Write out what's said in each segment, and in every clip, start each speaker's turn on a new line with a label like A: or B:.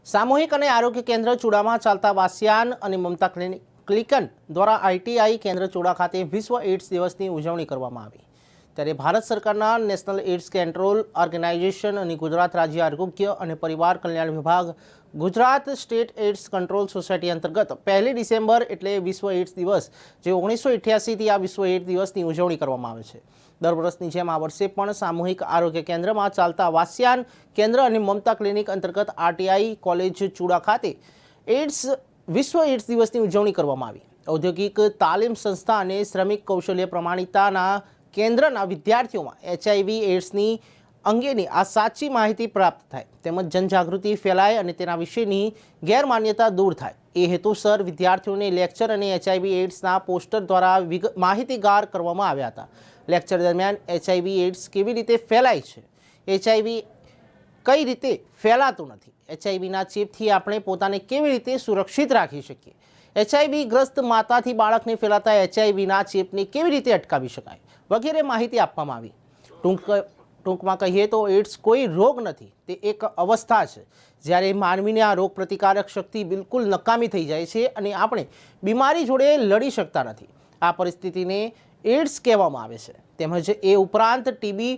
A: સામૂહિક અને આરોગ્ય કેન્દ્ર ચૂડામાં ચાલતા વાસિયાન અને મમતા ક્લિકન દ્વારા આઈટીઆઈ કેન્દ્ર ચૂડા ખાતે વિશ્વ એઇડ્સ દિવસની ઉજવણી કરવામાં આવી। ત્યારે ભારત સરકારના નેશનલ એઇડ્સ કંટ્રોલ ઓર્ગેનાઇઝેશન અને ગુજરાત રાજ્ય આરોગ્ય અને પરિવાર કલ્યાણ વિભાગ Gujarat state AIDS control society અંતર્ગત 1 ડિસેમ્બર એટલે વિશ્વ એઇડ્સ દિવસ જે 1988થી આ વિશ્વ એઇડ્સ દિવસની ઉજવણી કરવામાં આવે છે। દર વર્ષની જેમ આ વર્ષે પણ સામૂહિક આરોગ્ય કેન્દ્રમાં ચાલતા વાસિયાન કેન્દ્ર અને મમતા ક્લિનિક અંતર્ગત આરટીઆઈ કોલેજ ચૂડા ખાતે વિશ્વ એઇડ્સ દિવસની ઉજવણી કરવામાં આવી। ઔદ્યોગિક તાલીમ સંસ્થા અને શ્રમિક કૌશલ્ય પ્રમાણિતના કેન્દ્રના વિદ્યાર્થીઓમાં એચઆઈવી એઇડ્સની અંગેની આ સાચી માહિતી પ્રાપ્ત થાય તેમજ જનજાગૃતિ ફેલાય અને તેના વિશેની ગેરમાન્યતા દૂર થાય એ હેતુસર વિદ્યાર્થીઓને લેક્ચર અને એચઆઈવી એઇડ્સના પોસ્ટર દ્વારા માહિતીગાર કરવામાં આવ્યા હતા। લેક્ચર દરમિયાન એચઆઈવી એઇડ્સ કેવી રીતે ફેલાય છે, એચઆઈવી કઈ રીતે ફેલાતું નથી, એચઆઈવીના ચેપથી આપણે પોતાને કેવી રીતે સુરક્ષિત રાખી શકીએ, એચઆઈવી ગ્રસ્ત માતાથી બાળકને ફેલાતા એચઆઈવીના ચેપને કેવી રીતે અટકાવી શકાય વગેરે માહિતી આપવામાં આવી। ટૂંકમાં કહીએ તો એઇડ્સ કોઈ રોગ નથી, તે એક અવસ્થા છે જ્યારે માનવીને આ રોગ પ્રતિકારક શક્તિ બિલકુલ નકામી થઈ જાય છે અને આપણે બીમારી જોડે લડી શકતા નથી। આ પરિસ્થિતિને એઇડ્સ કહેવામાં આવે છે। તેમજ એ ઉપરાંત ટીબી,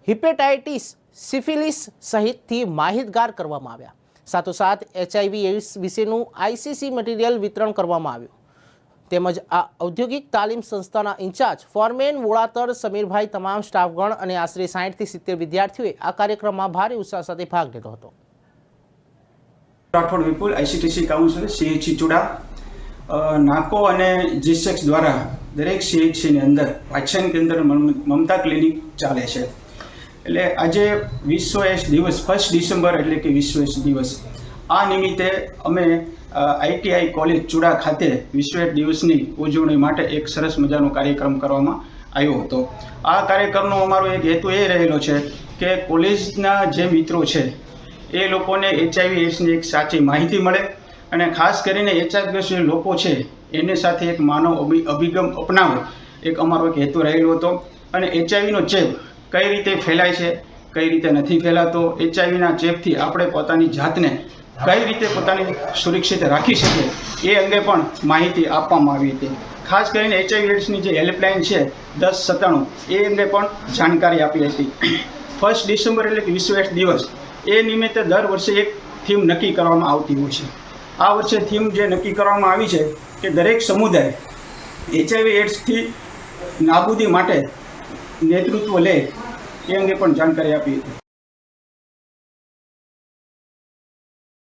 A: હિપેટાઇટિસ, સિફિલિસ સહિતથી માહિતગાર કરવામાં આવ્યા। સાથોસાથ એચઆઈવી એઇડ્સ વિશેનું આઈસીસી મટીરિયલ વિતરણ કરવામાં આવ્યું। તેમજ આ ઔદ્યોગિક તાલીમ સંસ્થાના ઇન્ચાર્જ ફોરમેન વોળાતર સમીરભાઈ, તમામ સ્ટાફગણ અને આશરે 60 થી 70 વિદ્યાર્થીઓએ આ કાર્યક્રમમાં ભારે ઉત્સાહ સાથે ભાગ લીધો હતો।
B: રાઠોડ વિપુલ, આઈસીટીસી કાઉન્સિલર, સીએચસી ચૂડા, નાકો અને જીસેક્સ દ્વારા દરેક સીએચસીની અંદર વાસિયાન કેન્દ્ર મમતા ક્લિનિક ચાલે છે। એટલે આજે વિશ્વ એઇડ્સ દિવસ 1 ડિસેમ્બર એટલે કે વિશ્વ એઇડ્સ દિવસ, આ નિમિત્તે અમે આઈટીઆઈ કોલેજ ચૂડા ખાતે વિશ્વ એઇડ્સ દિવસની ઉજવણી માટે એક સરસ મજાનો કાર્યક્રમ કરવામાં આવ્યો હતો। આ કાર્યક્રમનો અમારો એક હેતુ એ રહેલો છે કે કોલેજના જે મિત્રો છે એ લોકોને એચઆઈવી એઇડ્સની એક સાચી માહિતી મળે અને ખાસ કરીને એચઆઈવી જે લોકો છે એની સાથે એક માનવ અભિગમ અપનાવે, એક અમારો એક હેતુ રહેલો હતો। અને એચઆઈવીનો ચેપ કઈ રીતે ફેલાય છે, કઈ રીતે નથી ફેલાતો, એચઆઈવીના ચેપથી આપણે પોતાની જાતને કઈ રીતે પોતાની સુરક્ષિત રાખી શકીએ એ અંગે પણ માહિતી આપવામાં આવી હતી। ખાસ કરીને એચઆઈવી એઇડ્સની જે હેલ્પલાઇન છે 1097 એ અંગે પણ જાણકારી આપી હતી। 1 ડિસેમ્બર એટલે કે વિશ્વ એઇડ્સ દિવસ, એ નિમિત્તે દર વર્ષે એક થીમ નક્કી કરવામાં આવતી હોય છે। આ વર્ષે થીમ જે નક્કી કરવામાં આવી છે કે દરેક સમુદાય એચઆઈવી એઇડ્સથી નાબૂદી માટે નેતૃત્વ લે એ અંગે પણ જાણકારી આપી હતી।